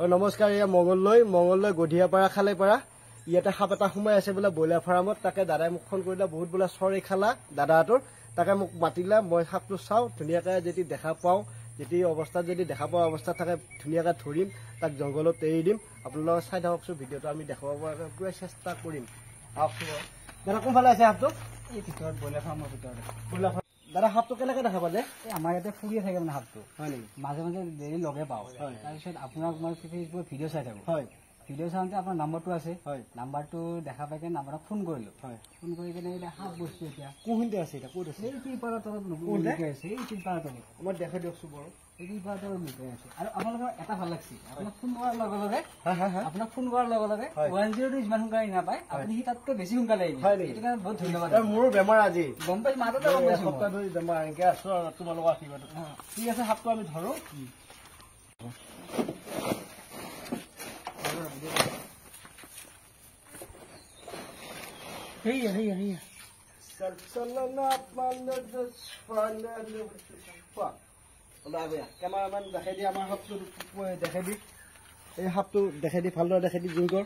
নমস্কাৰ, ইয়া মংগললৈ গধিয়াপাৰা খালেপাৰা ইয়াতে সাপ এটা সোমাই আছে বোলে ব্ৰইলাৰ ফাৰ্মত। তাকে দাদাই মোক ফোন কৰিলে, বহুত বোলে চৰ খালা দাদাহঁতৰ। তাকে মোক মাতিলে, মই সাপটো চাওঁ, ধুনীয়াকৈ যদি দেখা পাওঁ, যদি অৱস্থাত যদি দেখা পোৱা অৱস্থাত থাকে ধুনীয়াকৈ ধৰিম, তাক জংঘলত এৰি দিম। আপোনালোকে চাই থাককচোন, ভিডিঅ'টো আমি দেখাব পৰাকৈ পুৰা চেষ্টা কৰিম। আহকচোন দাদা, কোনফালে আছে সাপটো? এই ভিতৰত ব্ৰইলাৰ ফাৰ্মৰ ভিতৰতে। ব্ৰইলাৰ ফাৰ্ম দাদা, সাপটো কেনেকৈ দেখা পালে? আমাৰ ইয়াতে ফুৰিয়ে থাকে মানে সাপটো। হয় নেকি? মাজে মাজে ডেইলি লগে পাওঁ। তাৰপিছত আপোনাক মই ফেচবুকত ভিডিঅ' চাই থাকোঁ। হয়, ভিডিঅ' চাওঁতে আপোনাৰ নাম্বাৰটো আছে। হয়, নাম্বাৰটো দেখা পাই কিনে আপোনাক ফোন কৰিলোঁ। হয়, ফোন কৰি কিনে এতিয়া সাপ বস্তু এতিয়া কোনখিনিতে আছে? এতিয়া ক'ত আছে? এই তিৰপালৰ তলত লুকাই আছে। এই তিৰপালৰ তলত মই দেখাই দিয়কচোন বাৰু। এই তিৰপালৰ তলত লুকাই আছে। আৰু আপোনালোকৰ এটা ভাল লাগছে, আপোনাক ফোন কৰাৰ লগে লগে আপোনাক 102 যিমান সোনকালে নাপায়, আপুনি সি তাতকৈ বেছি সোনকালে আহিব। সেইটো কাৰণে বহুত ধন্যবাদ। মোৰো বেমাৰ আজি গম পাই মাজতে গম পাইছোঁ। এসপ্তাহ ধৰি বেমাৰ এনেকৈ আছো আৰু তোমালোকৰ আশীৰ্বাদ। ঠিক আছে, সাপটো আমি ধৰোঁ। কেমেৰামেন দেখাই দি, আমাৰ সাপটো দেখাই দি, এই সাপটো দেখাই দি, ভালদৰে দেখাই দি, জুম কৰ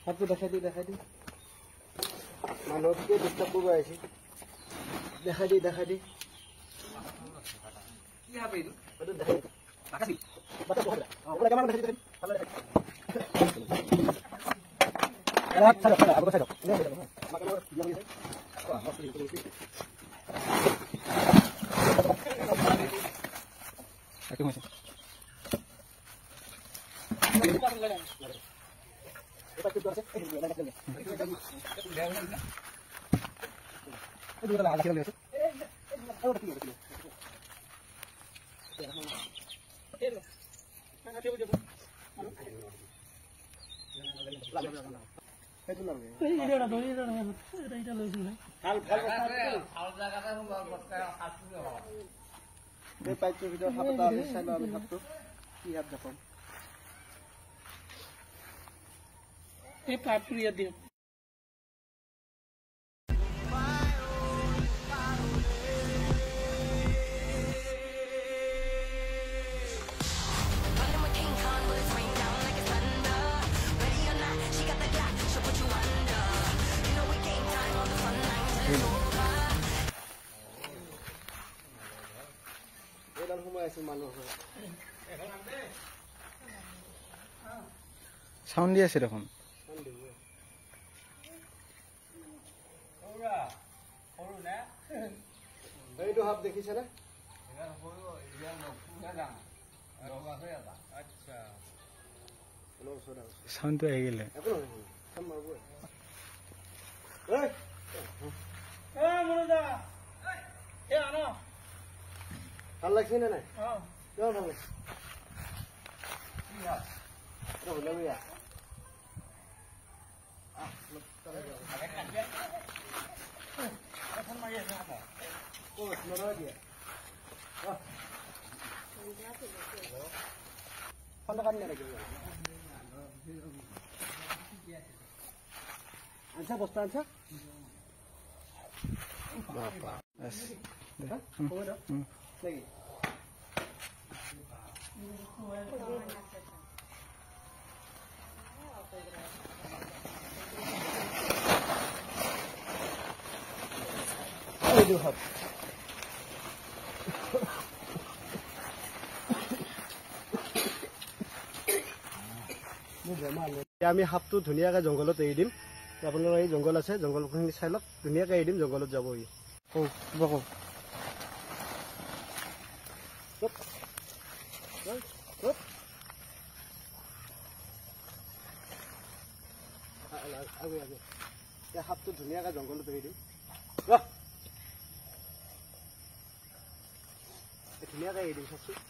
সাপটো দেখাই দি মানুহকে ডিষ্টাৰ্ব কৰিব আহিছে। দেখাই দি পাইপটোৰ ভিতৰত সাপ এটা আছে, চাই লওঁ আমি সাপটো কি সাপ দেখাম। এই পাইপটো ইয়াত দিয়ক। এইডাল সোমাই আছে মানুহৰ চাউণ্ড দি আছে দেখোন। এইটো সাপ দেখিছেনে? চাউণ্ডটো আহি গ'লে ভাল লাগছে নে নাই? কিমান ভাল লাগছে? আনছা বস্তা আনছা নাকি? আমি সাপটো ধুনীয়াকৈ জংঘলত এৰি দিম। আপোনালোকৰ এই জংঘল আছে, জংঘলখিনি চাই লওক, ধুনীয়াকৈ এৰি দিম, জংঘলত যাবহি। সাপটো ধুনীয়াকৈ জংঘলত এৰি দিম, ধুনীয়াকৈ এৰি দিম সাপটো।